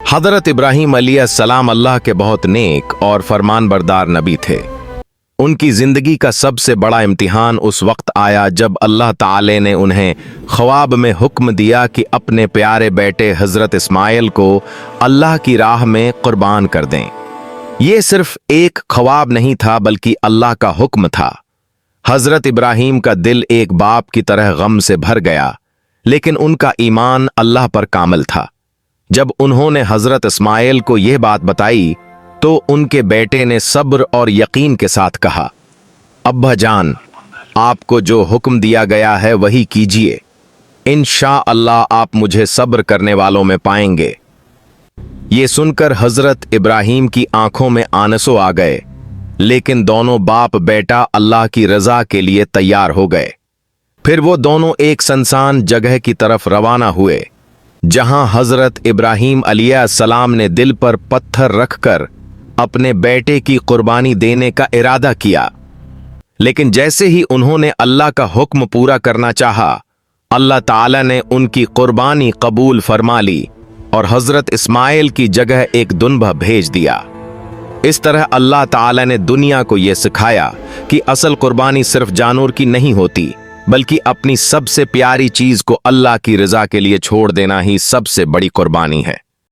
हज़रत इब्राहीम अलैहिस्सलाम अल्लाह के बहुत नेक और फरमानबरदार नबी थे। उनकी ज़िंदगी का सबसे बड़ा इम्तिहान उस वक्त आया जब अल्लाह ताला ने उन्हें ख्वाब में हुक्म दिया कि अपने प्यारे बेटे हज़रत इस्माइल को अल्लाह की राह में कुर्बान कर दें। ये सिर्फ एक ख्वाब नहीं था बल्कि अल्लाह का हुक्म था। हज़रत इब्राहीम का दिल एक बाप की तरह गम से भर गया, लेकिन उनका ईमान अल्लाह पर कामिल था। जब उन्होंने हज़रत इस्माइल को यह बात बताई तो उनके बेटे ने सब्र और यकीन के साथ कहा, अब्बा जान, आपको जो हुक्म दिया गया है वही कीजिए। इंशाअल्लाह आप मुझे सब्र करने वालों में पाएंगे। ये सुनकर हज़रत इब्राहीम की आंखों में आंसू आ गए, लेकिन दोनों बाप बेटा अल्लाह की रज़ा के लिए तैयार हो गए। फिर वो दोनों एक सुनसान जगह की तरफ रवाना हुए, जहां हज़रत इब्राहीम अलैहिस्सलाम ने दिल पर पत्थर रखकर अपने बेटे की कुर्बानी देने का इरादा किया। लेकिन जैसे ही उन्होंने अल्लाह का हुक्म पूरा करना चाहा, अल्लाह ताला ने उनकी कुर्बानी कबूल फरमा ली और हज़रत इस्माइल की जगह एक दुम्बा भेज दिया। इस तरह अल्लाह ताला ने दुनिया को यह सिखाया कि असल कुर्बानी सिर्फ जानवर की नहीं होती, बल्कि अपनी सबसे प्यारी चीज को अल्लाह की रज़ा के लिए छोड़ देना ही सबसे बड़ी कुर्बानी है।